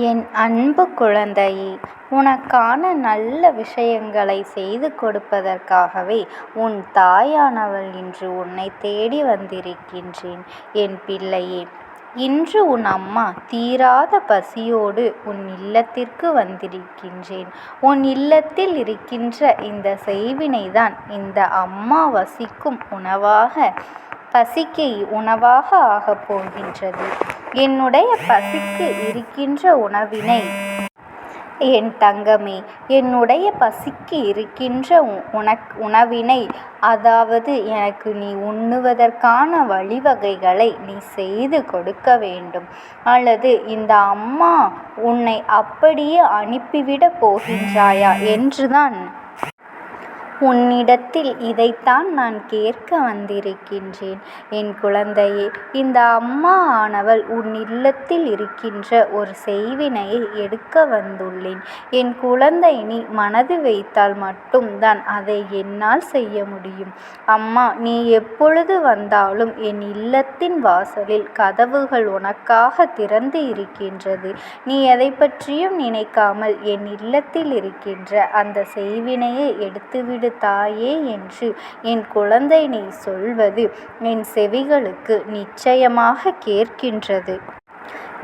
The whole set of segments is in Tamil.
என் அன்பு குழந்தையே, உனக்கான நல்ல விஷயங்களை செய்து கொடுப்பதற்காகவே உன் தாயானவள் இன்று உன்னை தேடி வந்திருக்கின்றேன். என் பிள்ளையே, இன்று உன் அம்மா தீராத பசியோடு உன் இல்லத்திற்கு வந்திருக்கின்றேன். உன் இல்லத்தில் இருக்கின்ற இந்த செய்வினைதான் இந்த அம்மா பசிக்கு உணவாக ஆகப் போகின்றது. என்னுடைய பசிக்கு இருக்கின்ற உணவினை என் தங்கமே, என்னுடைய பசிக்கு இருக்கின்ற உணவினை, அதாவது எனக்கு நீ உண்ணுவதற்கான வழிவகைகளை நீ செய்து கொடுக்க வேண்டும். அல்லது இந்த அம்மா உன்னை அப்படியே அனுப்பிவிடப் போகின்றாயா என்றுதான் உன்னிடத்தில் இதைத்தான் நான் கேட்க வந்திருக்கின்றேன். என் குழந்தையே, இந்த அம்மா ஆனவள் உன் இல்லத்தில் இருக்கின்ற ஒரு செய்வினையை எடுக்க வந்துள்ளேன். என் குழந்தை, நீ மனது வைத்தால் மட்டும்தான் அதை என்னால் செய்ய முடியும். அம்மா, நீ எப்பொழுது வந்தாலும் என் இல்லத்தின் வாசலில் கதவுகள் உனக்காக திறந்து இருக்கின்றது. நீ எதை பற்றியும் நினைக்காமல் என் இல்லத்தில் இருக்கின்ற அந்த செய்வினையை எடுத்துவிடு தாயே என்று என் குழந்தை நீ சொல்வது என் செவிகளுக்கு நிச்சயமாக கேட்கின்றது.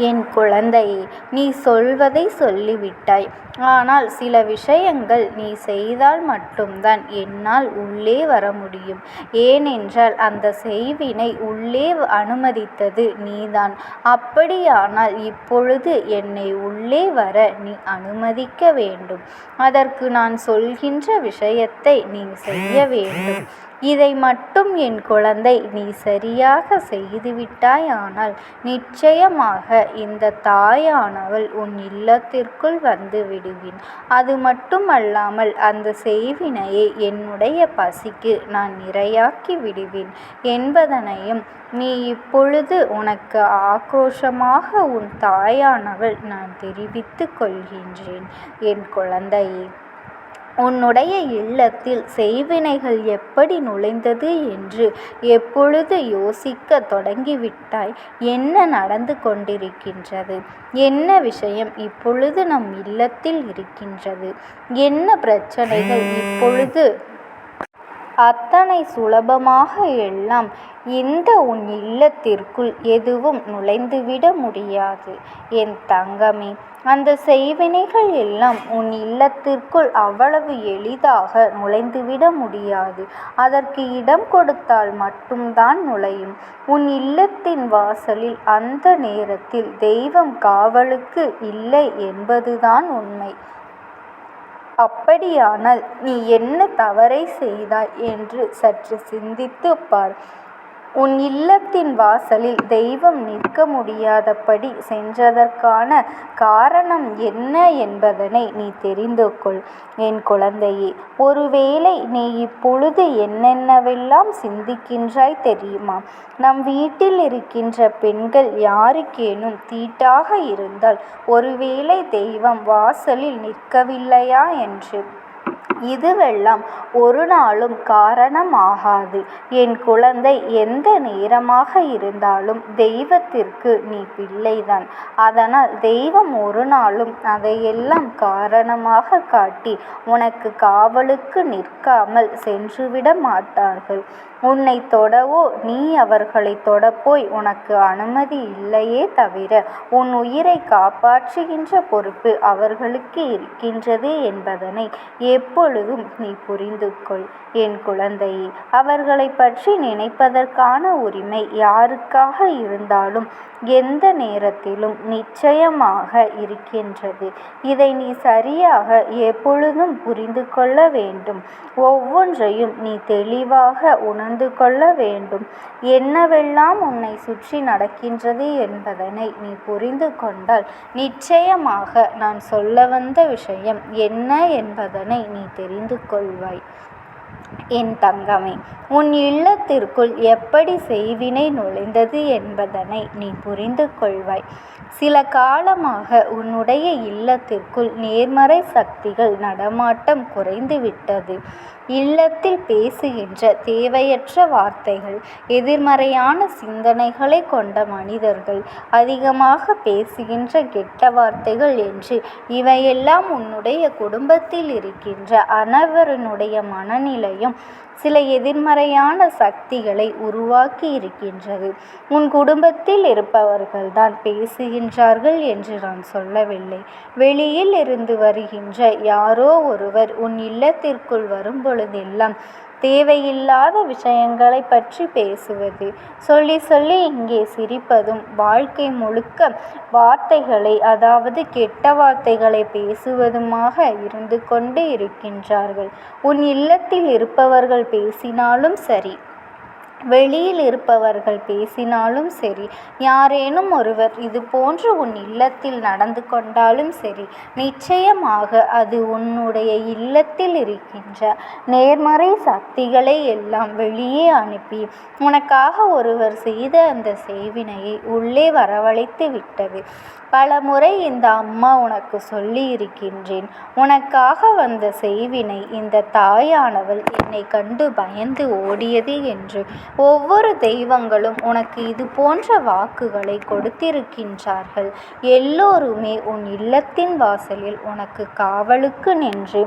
என் குழந்தையே, நீ சொல்வதை சொல்லிவிட்டாய். ஆனால் சில விஷயங்கள் நீ செய்தால் மட்டும்தான் என்னால் உள்ளே வர முடியும். ஏனென்றால் அந்த செய்வினை உள்ளே அனுமதித்தது நீதான். அப்படியானால் இப்பொழுது என்னை உள்ளே வர நீ அனுமதிக்க வேண்டும். அதற்கு நான் சொல்கின்ற விஷயத்தை நீ செய்ய வேண்டும். இதை மட்டும் என் குழந்தை நீ சரியாக செய்துவிட்டாயானால் நிச்சயமாக இந்த தாயானவள் உன் இல்லத்திற்குள் வந்து விடுவேன். அது மட்டுமல்லாமல் அந்த செய்வினையை என்னுடைய பசிக்கு நான் நிறையாக்கி விடுவேன் என்பதனையும் நீ இப்பொழுது உனக்கு ஆக்ரோஷமாக உன் தாயானவள் நான் தெரிவித்துக் கொள்கின்றேன். என் குழந்தையே, உன்னுடைய இல்லத்தில் செய்வினைகள் எப்படி நுழைந்தது என்று எப்பொழுது யோசிக்க தொடங்கிவிட்டாய்? என்ன நடந்து கொண்டிருக்கின்றது? என்ன விஷயம் இப்பொழுது நம் இல்லத்தில் இருக்கின்றது? என்ன பிரச்சனைகள் இப்பொழுது அத்தனை சுலபமாக எல்லாம் இந்த உன் இல்லத்திற்குள் எதுவும் நுழைந்துவிட முடியாது. என் தங்கமே, அந்த செய்வினைகள் எல்லாம் உன் இல்லத்திற்குள் அவ்வளவு எளிதாக நுழைந்துவிட முடியாது. அதற்கு இடம் கொடுத்தால் மட்டும்தான் நுழையும். உன் இல்லத்தின் வாசலில் அந்த நேரத்தில் தெய்வம் காவலுக்கு இல்லை என்பதுதான் உண்மை. அப்படியானால் நீ என்ன தவறை செய்தாய் என்று சற்று சிந்தித்துப் பார். உன் இல்லத்தின் வாசலில் தெய்வம் நிற்க முடியாதபடி சென்றதற்கான காரணம் என்ன என்பதனை நீ தெரிந்து கொள். என் குழந்தையே, ஒருவேளை நீ இப்பொழுது என்னென்னவெல்லாம் சிந்திக்கின்றாய் தெரியுமா? நம் வீட்டில் இருக்கின்ற பெண்கள் யாருக்கேனும் தீட்டாக இருந்தால் ஒருவேளை தெய்வம் வாசலில் நிற்கவில்லையா என்று. இதுவெல்லாம் ஒரு நாளும் காரணம் ஆகாது. என் குழந்தை, எந்த நேரமாக இருந்தாலும் தெய்வத்திற்கு நீ பிள்ளைதான். அதனால் தெய்வம் ஒரு நாளும் அதையெல்லாம் காரணமாக காட்டி உனக்கு காவலுக்கு நிற்காமல் சென்றுவிட மாட்டார்கள். உன்னை தொடவோ நீ அவர்களை தொடப்போய் உனக்கு அனுமதி இல்லையே தவிர உன் உயிரை காப்பாற்றுகின்ற பொறுப்பு அவர்களுக்கு இருக்கின்றது என்பதனை எப்பொழுதும் நீ புரிந்து கொள். என் குழந்தையே, அவர்களை பற்றி நினைப்பதற்கான உரிமை யாருக்காக இருந்தாலும் எந்த நேரத்திலும் நிச்சயமாக இருக்கின்றது. இதை நீ சரியாக எப்பொழுதும் புரிந்து கொள்ள வேண்டும். ஒவ்வொன்றையும் நீ தெளிவாக உணர்ந்து கொள்ள வேண்டும். என்னவெல்லாம் உன்னை சுற்றி நடக்கின்றது என்பதனை நீ புரிந்து கொண்டால் நிச்சயமாக நான் சொல்ல வந்த விஷயம் என்ன என்பதனை நீ தெரிந்து கொள்வாய். என் தங்கமே, உன் இல்லத்திற்குள் எப்படி செய்வினை நுழைந்தது என்பதனை நீ புரிந்து கொள்வாய். சில காலமாக உன்னுடைய இல்லத்திற்குள் நேர்மறை சக்திகள் நடமாட்டம் குறைந்துவிட்டது. இல்லத்தில் பேசுகின்ற தேவையற்ற வார்த்தைகள், எதிர்மறையான சிந்தனைகளை கொண்ட மனிதர்கள், அதிகமாக பேசுகின்ற கெட்ட வார்த்தைகள் என்று இவையெல்லாம் உன்னுடைய குடும்பத்தில் இருக்கின்ற அனைவருடைய மனநிலையும் சில எதிர்மறையான சக்திகளை உருவாக்கி இருக்கின்றது. உன் குடும்பத்தில் இருப்பவர்கள்தான் பேசுகின்றார்கள் என்று நான் சொல்லவில்லை. வெளியில் இருந்து வருகின்ற யாரோ ஒருவர் உன் இல்லத்திற்குள் வரும் பொழுதெல்லாம் தேவையில்லாத விஷயங்களை பற்றி பேசுவது, சொல்லி சொல்லி இங்கே சிரிப்பதும், வாழ்க்கை முழுக்க வார்த்தைகளை, அதாவது கெட்ட வார்த்தைகளை பேசுவதுமாக இருந்து கொண்டு இருக்கின்றார்கள். உன் இல்லத்தில் இருப்பவர்கள் பேசினாலும் சரி, வெளியில் இருப்பவர்கள் பேசினாலும் சரி, யாரேனும் ஒருவர் இது போன்று உன் இல்லத்தில் நடந்து கொண்டாலும் சரி, நிச்சயமாக அது உன்னுடைய இல்லத்தில் இருக்கின்ற நேர்மறை சக்திகளை எல்லாம் வெளியே அனுப்பி உனக்காக ஒருவர் செய்த அந்த செய்வினையை உள்ளே வரவழைத்து விட்டது. பல முறை இந்த அம்மா உனக்கு சொல்லி இருக்கின்றேன். உனக்காக வந்த செய்வினை இந்த தாயானவள் என்னை கண்டு பயந்து ஓடியது என்று. ஒவ்வொரு தெய்வங்களும் உனக்கு இது போன்ற வாக்குகளை கொடுத்திருக்கின்றார்கள். எல்லோருமே உன் இல்லத்தின் வாசலில் உனக்கு காவலுக்கு நின்று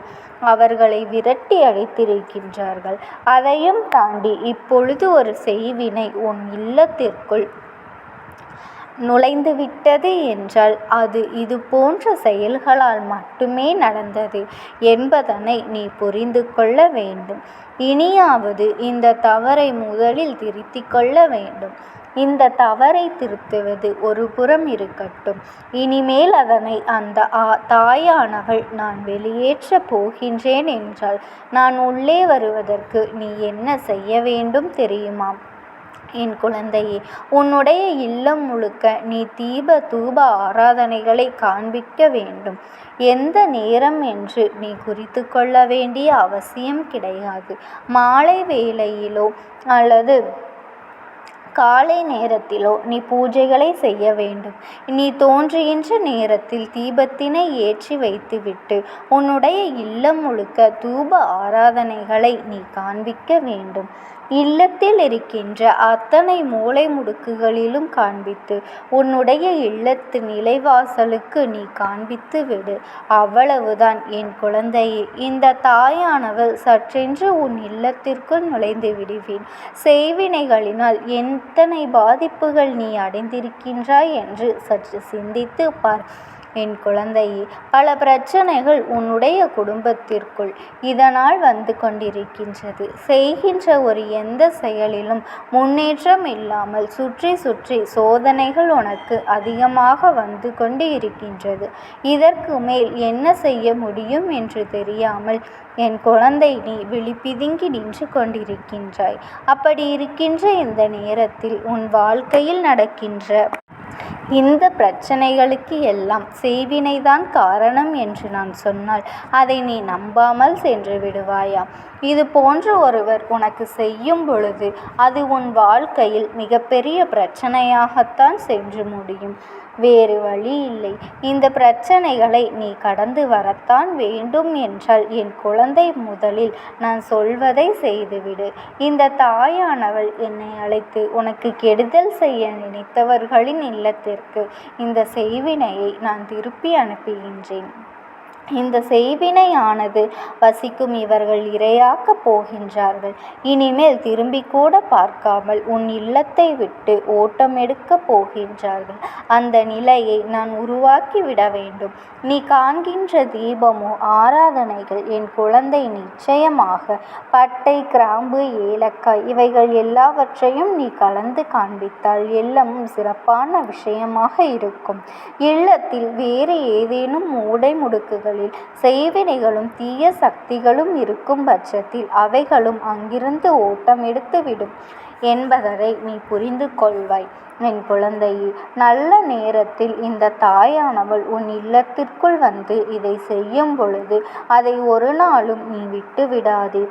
அவர்களை விரட்டி அடித்திருக்கின்றார்கள். அதையும் தாண்டி இப்பொழுது ஒரு செய்வினை உன் இல்லத்திற்குள் நுழைந்துவிட்டது என்றால் அது இது போன்ற செயல்களால் மட்டுமே நடந்தது என்பதனை நீ புரிந்து கொள்ள வேண்டும். இனியாவது இந்த தவறை முதலில் திருத்திக் கொள்ள வேண்டும். இந்த தவறை திருத்துவது ஒரு புறம் இருக்கட்டும். இனிமேல் அதனை அந்த தாயானவள் நான் வெளியேற்ற போகின்றேன் என்றால் நான் உள்ளே வருவதற்கு நீ என்ன செய்ய வேண்டும் தெரியுமா? என் குழந்தையே, உன்னுடைய இல்லம் முழுக்க நீ தீப தூப ஆராதனைகளை காண்பிக்க வேண்டும். எந்த நேரம் என்று நீ குறித்து கொள்ள வேண்டிய அவசியம் கிடையாது. மாலை வேளையிலோ அல்லது காலை நேரத்திலோ நீ பூஜைகளை செய்ய வேண்டும். நீ தோன்றுகின்ற நேரத்தில் தீபத்தினை ஏற்றி வைத்துவிட்டு உன்னுடைய இல்லம் முழுக்க தூப ஆராதனைகளை நீ காண்பிக்க வேண்டும். இல்லத்தில் இருக்கின்ற அத்தனை மூலை முடுக்குகளிலும் காண்பித்து உன்னுடைய இல்லத்து நிலைவாசலுக்கு நீ காண்பித்து விடு. அவ்வளவுதான் என் குழந்தையே. இந்த தாயானவள் சற்றென்று உன் இல்லத்திற்குள் நுழைந்து விடுவேன். செய்வினைகளினால் எத்தனை பாதிப்புகள் நீ அடைந்திருக்கின்றாய் என்று சற்று சிந்தித்து பார். என் குழந்தையே, பல பிரச்சனைகள் உன்னுடைய குடும்பத்திற்குள் இதனால் வந்து கொண்டிருக்கின்றது. செய்கின்ற ஒரு எந்த செயலிலும் முன்னேற்றம் இல்லாமல் சுற்றி சுற்றி சோதனைகள் உனக்கு அதிகமாக வந்து கொண்டு இருக்கின்றது. இதற்கு மேல் என்ன செய்ய முடியும் என்று தெரியாமல் என் குழந்தை நீ விழிப்பிதுங்கி நின்று கொண்டிருக்கின்றாய். அப்படி இருக்கின்ற இந்த நேரத்தில் உன் வாழ்க்கையில் நடக்கின்ற இந்த பிரச்சனைகளுக்கு எல்லாம் செய்வினைதான் காரணம் என்று நான் சொன்னால் அதை நீ நம்பாமல் சென்று விடுவாயா? இது போன்ற ஒருவர் உனக்கு செய்யும் பொழுது அது உன் வாழ்க்கையில் மிகப்பெரிய பிரச்சனையாகத்தான் சென்று முடியும். வேறு வழி இல்லை. இந்த பிரச்சனைகளை நீ கடந்து வரத்தான் வேண்டும் என்றால் என் குழந்தை, முதலில் நான் சொல்வதை செய்துவிடு. இந்த தாயானவள் என்னை அழைத்து உனக்கு கெடுதல் செய்ய நினைத்தவர்களின் இல்லத்திற்கு இந்த செய்வினையை நான் திருப்பி அனுப்புகின்றேன். இந்த செய்வினையானது வசிக்கும் இவர்கள் இரையாக்கப் போகின்றார்கள். இனிமேல் திரும்பி கூட பார்க்காமல் உன் இல்லத்தை விட்டு ஓட்டம் எடுக்கப் போகின்றார்கள். அந்த நிலையை நான் உருவாக்கி விட வேண்டும். நீ காண்கின்ற தீபமோ ஆராதனைகள் என் குழந்தை நிச்சயமாக பட்டை, கிராம்பு, ஏலக்காய் இவைகள் எல்லாவற்றையும் நீ கலந்து காண்பித்தால் எல்லாமும் சிறப்பான விஷயமாக இருக்கும். இல்லத்தில் வேறு ஏதேனும் மூடை முடுக்குகளில் செய்வினைகளும் தீய சக்திகளும் இருக்கும் பட்சத்தில் அவைகளும் அங்கிருந்து ஓட்டம் எடுத்துவிடும் என்பதை நீ புரிந்து கொள்வாய். என் குழந்தையே, நல்ல நேரத்தில் இந்த தாயானவள் உன் இல்லத்திற்குள் வந்து இதை செய்யும் பொழுது அதை ஒரு நாளும் நீ விட்டு விடாதே.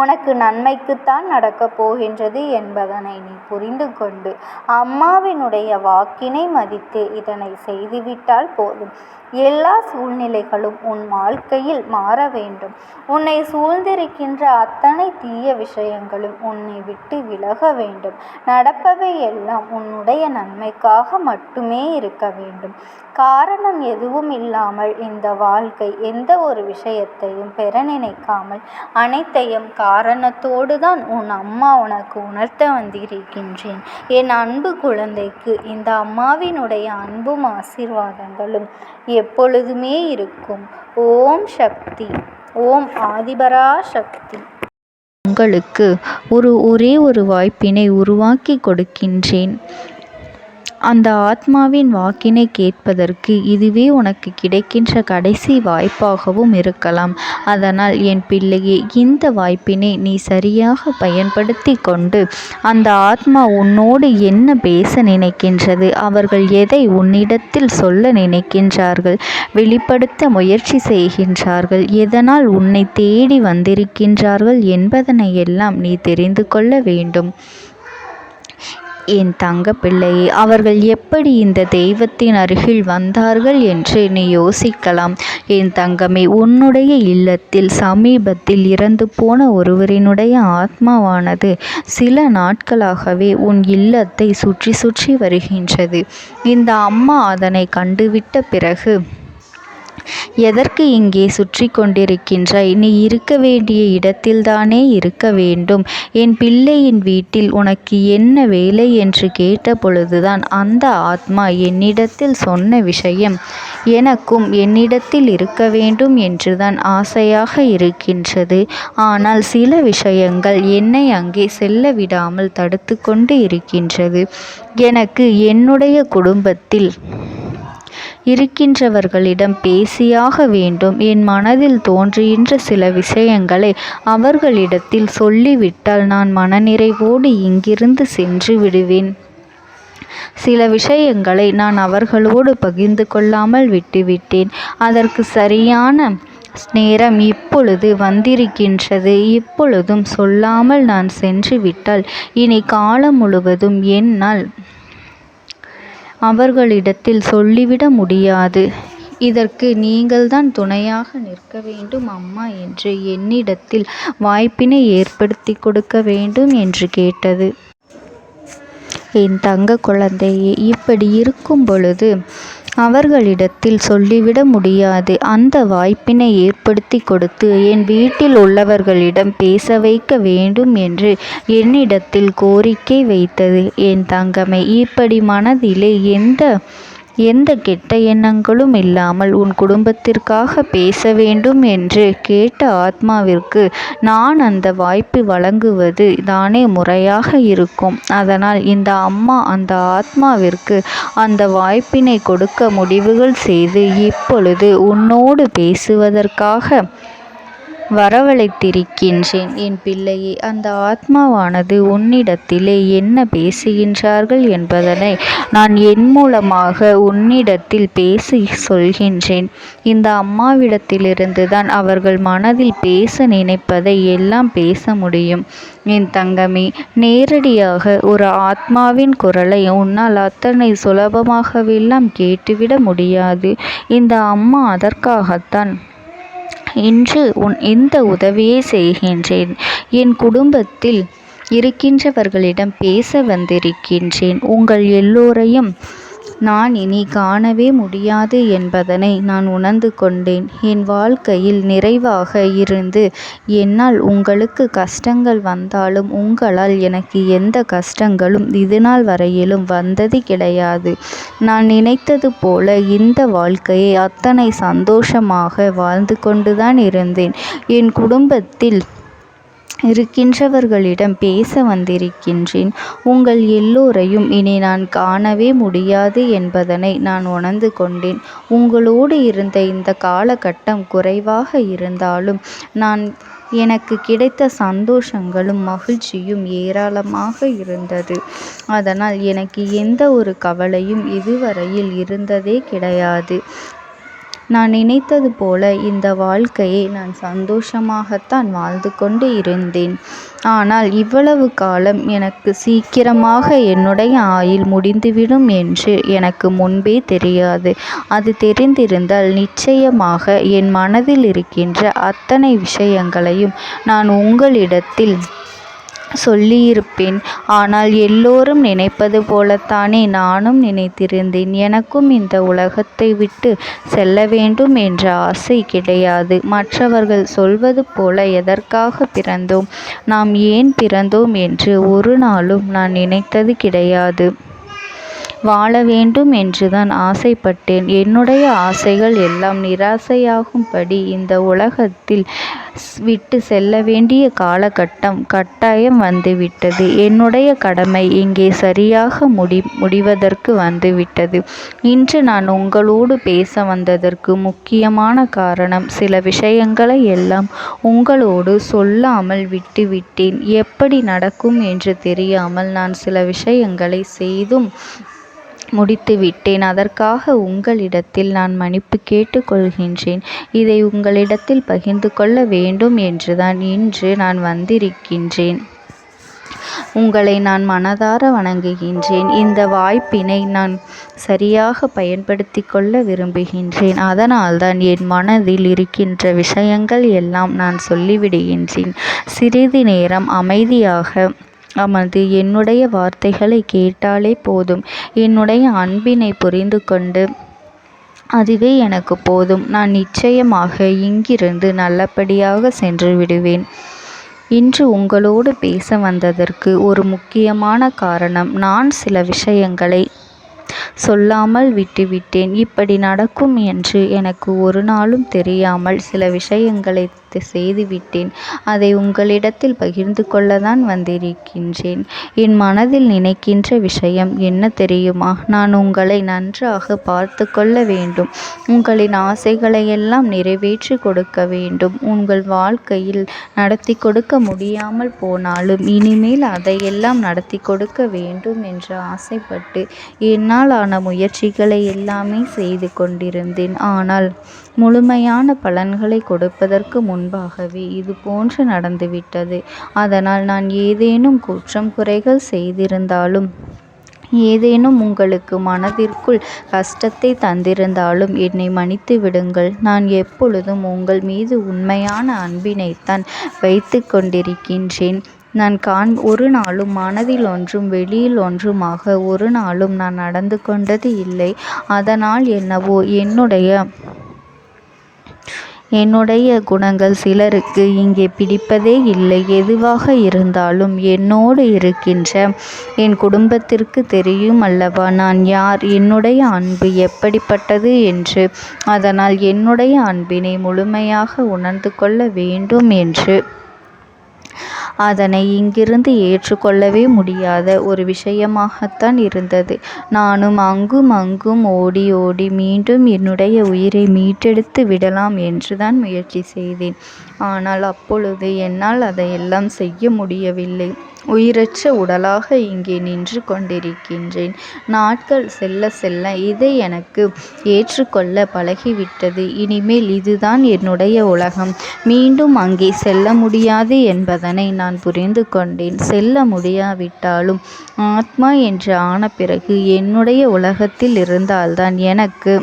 உனக்கு நன்மைக்குத்தான் நடக்கப் போகின்றது என்பதனை நீ புரிந்து கொண்டு அம்மாவினுடைய வாக்கினை மதித்து இதனை செய்துவிட்டால் போதும். எல்லா சூழ்நிலைகளும் உன் வாழ்க்கையில் மாற வேண்டும். உன்னை சூழ்ந்திருக்கின்ற அத்தனை தீய விஷயங்களும் உன்னை விட்டு விலக வேண்டும். நடப்பவை எல்லாம் உன்னுடைய நன்மைக்காக மட்டுமே இருக்க வேண்டும். காரணம் எதுவும் இல்லாமல் இந்த வாழ்க்கை எந்த ஒரு விஷயத்தையும் பெற நினைக்காமல் அனைத்தையும் காரணத்தோடு தான் உன் அம்மா உனக்கு உணர்த்த வந்திருக்கின்றேன். என் அன்பு குழந்தைக்கு இந்த அம்மாவினுடைய அன்பும் ஆசீர்வாதங்களும் எப்பொழுதுமே இருக்கும். ஓம் சக்தி. ஓம் ஆதிபரா சக்தி. உங்களுக்கு ஒரே ஒரு வாய்ப்பினை உருவாக்கி கொடுக்கின்றேன். அந்த ஆத்மாவின் வாக்கினை கேட்பதற்கு இதுவே உனக்கு கிடைக்கின்ற கடைசி வாய்ப்பாகவும் இருக்கலாம். அதனால் என் பிள்ளையே, இந்த வாய்ப்பினை நீ சரியாக பயன்படுத்தி கொண்டு அந்த ஆத்மா உன்னோடு என்ன பேச நினைக்கின்றது, அவர்கள் எதை உன்னிடத்தில் சொல்ல நினைக்கின்றார்கள், வெளிப்படுத்த முயற்சி செய்கின்றார்கள், எதனால் உன்னை தேடி வந்திருக்கின்றார்கள் என்பதனை எல்லாம் நீ தெரிந்து கொள்ள வேண்டும். என் தங்க பிள்ளையே, அவர்கள் எப்படி இந்த தெய்வத்தின் அருகில் வந்தார்கள் என்று நீ யோசிக்கலாம். என் தங்கமே, உன்னுடைய இல்லத்தில் சமீபத்தில் இறந்து போன ஒருவரினுடைய ஆத்மாவானது சில நாட்களாகவே உன் இல்லத்தை சுற்றி சுற்றி வருகின்றது. இந்த அம்மா அதனை கண்டுவிட்ட பிறகு, எதற்கு இங்கே சுற்றி கொண்டிருக்கின்றாய்? நீ இருக்க வேண்டிய இடத்தில்தானே இருக்க வேண்டும். என் பிள்ளையின் வீட்டில் உனக்கு என்ன வேலை என்று கேட்ட பொழுதுதான் அந்த ஆத்மா என்னிடத்தில் சொன்ன விஷயம், எனக்கும் என்னிடத்தில் இருக்க வேண்டும் என்றுதான் ஆசையாக இருக்கின்றது. ஆனால் சில விஷயங்கள் என்னை அங்கே செல்ல விடாமல் தடுத்து கொண்டு இருக்கின்றது. எனக்கு என்னுடைய குடும்பத்தில் இருக்கின்றவர்களிடம் பேசியாக வேண்டும். என் மனதில் தோன்றுகின்ற சில விஷயங்களை அவர்களிடத்தில் சொல்லிவிட்டால் நான் மனநிறைவோடு இங்கிருந்து சென்று விடுவேன். சில விஷயங்களை நான் அவர்களோடு பகிர்ந்து கொள்ளாமல் விட்டுவிட்டேன். அதற்கு சரியான நேரம் இப்பொழுது வந்திருக்கின்றது. இப்பொழுதும் சொல்லாமல் நான் சென்று விட்டால் இனி காலம் முழுவதும் என்னால் அவர்களிடத்தில் சொல்லிவிட முடியாது. இதற்கு நீங்கள்தான் துணையாக நிற்க வேண்டும் அம்மா என்று என்னிடத்தில் வாய்ப்பினை ஏற்படுத்தி கொடுக்க வேண்டும் என்று கேட்டது. என் தங்க குழந்தையே, இப்படி இருக்கும் பொழுது அவர்களிடத்தில் சொல்லிவிட முடியாது. அந்த வாய்ப்பினை ஏற்படுத்தி கொடுத்து என் வீட்டில் உள்ளவர்களிடம் பேச வைக்க வேண்டும் என்று என்னிடத்தில் கோரிக்கை வைத்தது. என் தங்கமே, இப்படி மனதிலே எந்த கெட்ட எண்ணங்களும் இல்லாமல் உன் குடும்பத்திற்காக பேச வேண்டும் என்று கேட்ட ஆத்மாவிற்கு நான் அந்த வாய்ப்பு வழங்குவது தானே முறையாக இருக்கும். அதனால் இந்த அம்மா அந்த ஆத்மாவிற்கு அந்த வாய்ப்பினை கொடுக்க முடிவுகள் செய்து இப்பொழுது உன்னோடு பேசுவதற்காக வரவழைத்திருக்கின்றேன். என் பிள்ளையே, அந்த ஆத்மாவானது உன்னிடத்திலே என்ன பேசுகின்றார்கள் என்பதனை நான் என் மூலமாக உன்னிடத்தில் பேசி சொல்கின்றேன். இந்த அம்மாவிடத்திலிருந்து தான் அவர்கள் மனதில் பேச நினைப்பதை எல்லாம் பேச முடியும். என் தங்கமே, நேரடியாக ஒரு ஆத்மாவின் குரலை உன்னால் அத்தனை சுலபமாகவெல்லாம் கேட்டுவிட முடியாது. இந்த அம்மா அதற்காகத்தான் இன்று இந்த உதவியை செய்கின்றேன். என் குடும்பத்தில் இருக்கின்றவர்களிடம் பேச வந்திருக்கின்றேன். உங்கள் எல்லோரையும் நான் இனி காணவே முடியாது என்பதனை நான் உணர்ந்து கொண்டேன். என் வாழ்க்கையில் நிறைவாக இருந்து என்னால் உங்களுக்கு கஷ்டங்கள் வந்தாலும் உங்களால் எனக்கு எந்த கஷ்டங்களும் இதுநாள் வரையிலும் வந்தது கிடையாது. நான் நினைத்தது போல இந்த வாழ்க்கையை அத்தனை சந்தோஷமாக வாழ்ந்து கொண்டுதான் இருந்தேன். என் குடும்பத்தில் இருக்கின்றவர்களிடம் பேச வந்திருக்கின்றேன். உங்கள் எல்லோரையும் இனி நான் காணவே முடியாது என்பதனை நான் உணர்ந்து கொண்டேன். உங்களோடு இருந்த இந்த காலகட்டம் குறைவாக இருந்தாலும் எனக்கு கிடைத்த சந்தோஷங்களும் மகிழ்ச்சியும் ஏராளமாக இருந்தது. அதனால் எனக்கு எந்த ஒரு கவலையும் இதுவரையில் இருந்ததே கிடையாது. நான் நினைத்தது போல இந்த வாழ்க்கையை நான் சந்தோஷமாகத்தான் வாழ்ந்து கொண்டு இருந்தேன். ஆனால் இவ்வளவு காலம் எனக்கு சீக்கிரமாக என்னுடைய ஆயுள் முடிந்துவிடும் என்று எனக்கு முன்பே தெரியாது. அது தெரிந்திருந்தால் நிச்சயமாக என் மனதில் இருக்கின்ற அத்தனை விஷயங்களையும் நான் உங்களிடத்தில் சொல்லியிருப்பேன். ஆனால் எல்லோரும் நினைப்பது போலத்தானே நானும் நினைத்திருந்தேன். எனக்கும் இந்த உலகத்தை விட்டு செல்ல வேண்டும் என்ற ஆசை கிடையாது. மற்றவர்கள் சொல்வது போல எதற்காக பிறந்தோம், நாம் ஏன் பிறந்தோம் என்று ஒரு நாளும் நான் நினைத்தது கிடையாது. வாழ வேண்டும் என்றுதான் ஆசைப்பட்டேன். என்னுடைய ஆசைகள் எல்லாம் நிராசையாகும்படி இந்த உலகத்தில் விட்டு செல்ல வேண்டிய காலகட்டம் கட்டாயம் வந்துவிட்டது. என்னுடைய கடமை இங்கே சரியாக முடிவதற்கு வந்துவிட்டது. இன்று நான் உங்களோடு பேச வந்ததற்கு முக்கியமான காரணம், சில விஷயங்களை எல்லாம் உங்களோடு சொல்லாமல் விட்டுவிட்டேன். எப்படி நடக்கும் என்று தெரியாமல் நான் சில விஷயங்களை செய்தும் முடித்துவிட்டேன். அதற்காக உங்களிடத்தில் நான் மன்னிப்பு கேட்டுக்கொள்கின்றேன். இதை உங்களிடத்தில் பகிர்ந்து கொள்ள வேண்டும் என்றுதான் இன்று நான் வந்திருக்கின்றேன். உங்களை நான் மனதார வணங்குகின்றேன். இந்த வாய்ப்பினை நான் சரியாக பயன்படுத்தி கொள்ள விரும்புகின்றேன். அதனால்தான் என் மனதில் இருக்கின்ற விஷயங்கள் எல்லாம் நான் சொல்லிவிடுகின்றேன். சிறிது நேரம் அமைதியாக அமர்ந்து என்னுடைய வார்த்தைகளை கேட்டாலே போதும். என்னுடைய அன்பினை புரிந்து கொண்டு அதுவே எனக்கு போதும். நான் நிச்சயமாக இங்கிருந்து நல்லபடியாக சென்று விடுவேன். இன்று உங்களோடு பேச வந்ததற்கு ஒரு முக்கியமான காரணம், நான் சில விஷயங்களை சொல்லாமல் விட்டுவிட்டேன். இப்படி நடக்கும் என்று எனக்கு ஒரு நாளும் தெரியாமல் சில விஷயங்களை செய்துவிட்டேன். அதை உங்களிடத்தில் பகிர்ந்து கொள்ளத்தான் வந்திருக்கின்றேன். என் மனதில் நினைக்கின்ற விஷயம் என்ன தெரியுமா? நான் உங்களை நன்றாக பார்த்து கொள்ள வேண்டும். உங்களின் ஆசைகளை எல்லாம் நிறைவேற்றி கொடுக்க வேண்டும். உங்கள் வாழ்க்கையில் நடத்தி கொடுக்க முடியாமல் போனாலும் இனிமேல் அதையெல்லாம் நடத்தி கொடுக்க வேண்டும் என்று ஆசைப்பட்டு என்னால் ஆன முயற்சிகளை எல்லாமே செய்து கொண்டிருந்தேன். ஆனால் முழுமையான பலன்களை கொடுப்பதற்கு முன்பாகவே இது போன்று நடந்துவிட்டது. அதனால் நான் ஏதேனும் குற்றம் குறைகள் செய்திருந்தாலும், ஏதேனும் உங்களுக்கு மனதிற்குள் கஷ்டத்தை தந்திருந்தாலும் என்னை மன்னித்து விடுங்கள். நான் எப்பொழுதும் உங்கள் மீது உண்மையான அன்பினைத்தான் வைத்து கொண்டிருக்கின்றேன். நான் ஒரு நாளும் மனதில் ஒன்றும் வெளியில் ஒன்றுமாக ஒரு நாளும் நான் நடந்து கொண்டது இல்லை. அதனால் என்னவோ என்னுடைய குணங்கள் சிலருக்கு இங்கே பிடிப்பதே இல்லை. எதுவாக இருந்தாலும் என்னோடு இருக்கின்ற என் குடும்பத்திற்கு தெரியும் அல்லவா நான் யார், என்னுடைய அன்பு எப்படிப்பட்டது என்று. அதனால் என்னுடைய அன்பினை முழுமையாக உணர்ந்து கொள்ள வேண்டும் என்று அதனை இங்கிருந்து ஏற்றுக்கொள்ளவே முடியாத ஒரு விஷயமாகத்தான் இருந்தது. நானும் அங்கும் அங்கும் ஓடி ஓடி மீண்டும் என்னுடைய உயிரை மீட்டெடுத்து விடலாம் என்றுதான் முயற்சி செய்தேன். ஆனால் அப்பொழுது என்னால் அதையெல்லாம் செய்ய முடியவில்லை. உயிரற்ற உடலாக இங்கே நின்று கொண்டிருக்கின்றேன். நாட்கள் செல்ல செல்ல இதை எனக்கு ஏற்றுக்கொள்ள பழகிவிட்டது. இனிமேல் இதுதான் என்னுடைய உலகம். மீண்டும் அங்கே செல்ல முடியாது என்பதனை நான் புரிந்து கொண்டேன். செல்ல முடியாவிட்டாலும் ஆத்மா என்று ஆன பிறகு என்னுடைய உலகத்தில் இருந்தால்தான் எனக்கு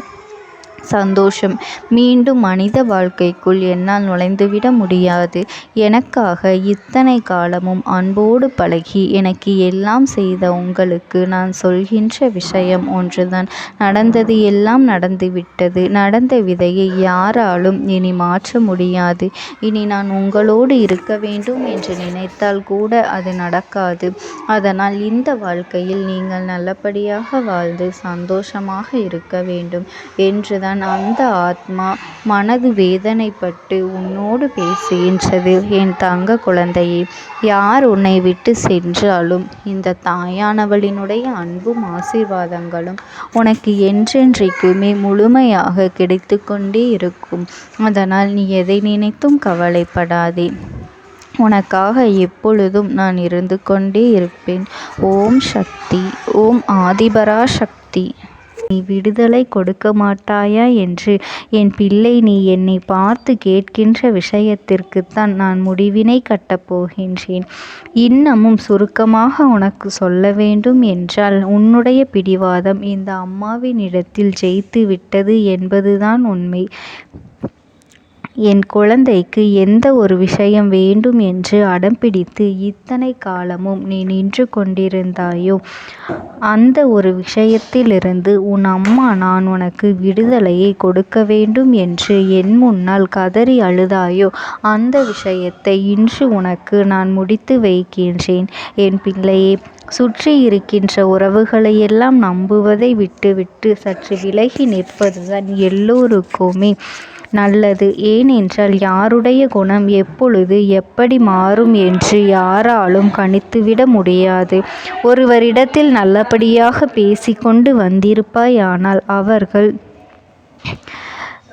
சந்தோஷம். மீண்டும் மனித வாழ்க்கைக்குள் என்னால் நுழைந்துவிட முடியாது. எனக்காக இத்தனை காலமும் அன்போடு பழகி எனக்கு எல்லாம் செய்த உங்களுக்கு நான் சொல்கின்ற விஷயம் ஒன்றுதான். நடந்தது எல்லாம் நடந்துவிட்டது. நடந்த விதையை யாராலும் இனி மாற்ற முடியாது. இனி நான் உங்களோடு இருக்க வேண்டும் என்று நினைத்தால் கூட அது நடக்காது. அதனால் இந்த வாழ்க்கையில் நீங்கள் நல்லபடியாக வாழ்ந்து சந்தோஷமாக இருக்க வேண்டும் என்றுதான் அந்த ஆத்மா மனது வேதனைப்பட்டு உன்னோடு பேசுகின்றது. என் தங்க குழந்தையே, யார் உன்னை விட்டு சென்றாலும் இந்த தாயானவளினுடைய அன்பும் ஆசீர்வாதங்களும் உனக்கு என்றென்றைக்குமே முழுமையாக கிடைத்து கொண்டே இருக்கும். அதனால் நீ எதை நினைத்தும் கவலைப்படாதே. உனக்காக எப்பொழுதும் நான் இருந்து கொண்டே இருப்பேன். ஓம் சக்தி. ஓம் ஆதிபரா சக்தி. விடுதலை கொடுக்க மாட்டாயா என்று என் பிள்ளை நீ என்னை பார்த்து கேட்கின்ற விஷயத்திற்குத்தான் நான் முடிவினை கட்டப் போகின்றேன். இன்னமும் சுருக்கமாக உனக்கு சொல்ல வேண்டும் என்றால் உன்னுடைய பிடிவாதம் இந்த அம்மாவினிடத்தில் ஜெயித்து விட்டது என்பதுதான் உண்மை. என் குழந்தைக்கு எந்த ஒரு விஷயம் வேண்டும் என்று அடம்பிடித்து இத்தனை காலமும் நீ நின்று கொண்டிருந்தாயோ அந்த ஒரு விஷயத்திலிருந்து உன் அம்மா நான் உனக்கு விடுதலையை கொடுக்க வேண்டும் என்று என் முன்னால் கதறி அழுதாயோ அந்த விஷயத்தை இன்று உனக்கு நான் முடித்து வைக்கின்றேன். என் பிள்ளையே, சுற்றி இருக்கின்ற உறவுகளையெல்லாம் நம்புவதை விட்டுவிட்டு சற்று விலகி நிற்பதுதான் எல்லோருக்குமே நல்லது. ஏனென்றால் யாருடைய குணம் எப்பொழுது எப்படி மாறும் என்று யாராலும் கணித்துவிட முடியாது. ஒருவரிடத்தில் நல்லபடியாக பேசிக்கொண்டு வந்திருப்பாயானால் அவர்கள்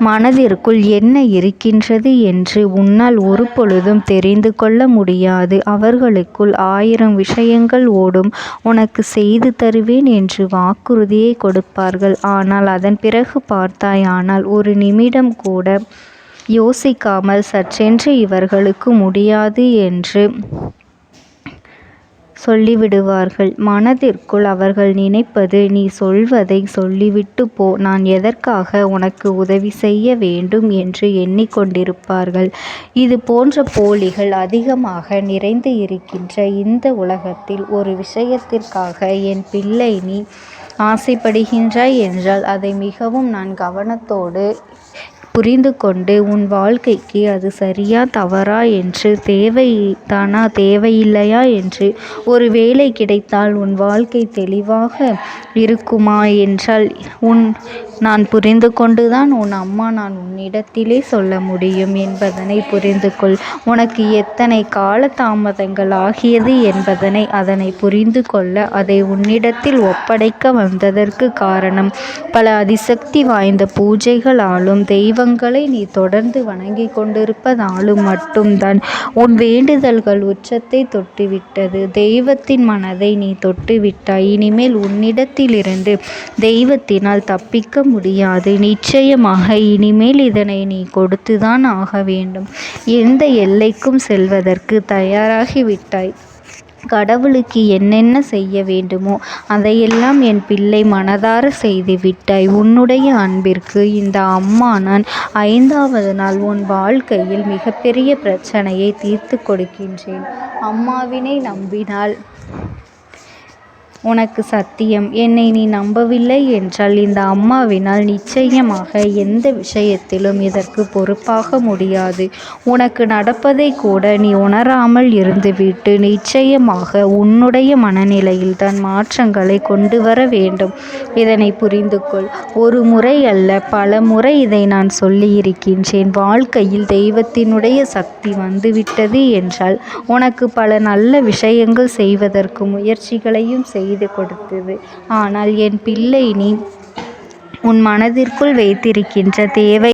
மனதிற்குள் என்ன இருக்கின்றது என்று உன்னால் ஒரு பொழுதும் தெரிந்து கொள்ள முடியாது. அவர்களுக்குள் 1000 விஷயங்கள் ஓடும். உனக்கு செய்து தருவேன் என்று வாக்குறுதியை கொடுப்பார்கள். ஆனால் அதன் பிறகு பார்த்தாயானால் ஒரு நிமிடம் கூட யோசிக்காமல் சற்றென்று இவர்களுக்கு முடியாது என்று சொல்லிவிடுவார்கள். மனதிற்குள் அவர்கள் நினைப்பது, நீ சொல்வதை சொல்லிவிட்டு போ, நான் எதற்காக உனக்கு உதவி செய்ய வேண்டும் என்று எண்ணிக்கொண்டிருப்பார்கள். இது போன்ற போலிகள் அதிகமாக நிறைந்து இருக்கின்ற இந்த உலகத்தில் ஒரு விஷயத்திற்காக என் பிள்ளை நீ ஆசைப்படுகின்றாய் என்றால் அதை மிகவும் நான் கவனத்தோடு புரிந்து கொண்டு உன் வாழ்க்கைக்கு அது சரியா தவறா என்று தேவைதானா தேவையில்லையா என்று ஒரு வேளை கிடைத்தால் உன் வாழ்க்கை தெளிவாக இருக்குமா என்றால் நான் புரிந்து கொண்டுதான் உன் அம்மா நான் உன்னிடத்திலே சொல்ல முடியும் என்பதனை புரிந்து கொள். உனக்கு எத்தனை கால தாமதங்கள் ஆகியது என்பதனை அதனை புரிந்து கொள்ள அதை உன்னிடத்தில் ஒப்படைக்க வந்ததற்கு காரணம் பல அதிசக்தி வாய்ந்த பூஜைகளாலும் தெய்வங்களை நீ தொடர்ந்து வணங்கி கொண்டிருப்பதாலும் மட்டும்தான் உன் வேண்டுதல்கள் உச்சத்தை தொட்டுவிட்டது. தெய்வத்தின் மனதை நீ தொட்டுவிட்டாய். இனிமேல் உன்னிடத்திலிருந்து தெய்வத்தினால் தப்பிக்க முடியாது. நிச்சயமாக இனிமேல் இதனை நீ கொடுத்துதான் ஆக வேண்டும். எந்த எல்லைக்கும் செல்வதற்கு தயாராகிவிட்டாய். கடவுளுக்கு என்னென்ன செய்ய வேண்டுமோ அதையெல்லாம் என் பிள்ளை மனதார செய்து விட்டாய். உன்னுடைய அன்பிற்கு இந்த அம்மா நான் 5வது நாள் உன் வாழ்க்கையில் மிகப்பெரிய பிரச்சனையை தீர்த்து கொடுக்கின்றேன். அம்மாவினை நம்பினால் உனக்கு சத்தியம். என்னை நீ நம்பவில்லை என்றால் இந்த அம்மாவினால் நிச்சயமாக எந்த விஷயத்திலும் இதற்கு பொறுப்பாக முடியாது. உனக்கு நடப்பதை கூட நீ உணராமல் இருந்துவிட்டு நிச்சயமாக உன்னுடைய மனநிலையில் தான் மாற்றங்களை கொண்டு வர வேண்டும். இதனை புரிந்து கொள். ஒரு முறை அல்ல பல முறை இதை நான் சொல்லியிருக்கின்றேன். வாழ்க்கையில் தெய்வத்தினுடைய சக்தி வந்துவிட்டது என்றால் உனக்கு பல நல்ல விஷயங்கள் செய்வதற்கு முயற்சிகளையும் செய்து கொடுத்தது. ஆனால் என் பிள்ளை நீ உன் மனதிற்குள் வைத்திருக்கின்ற தேவை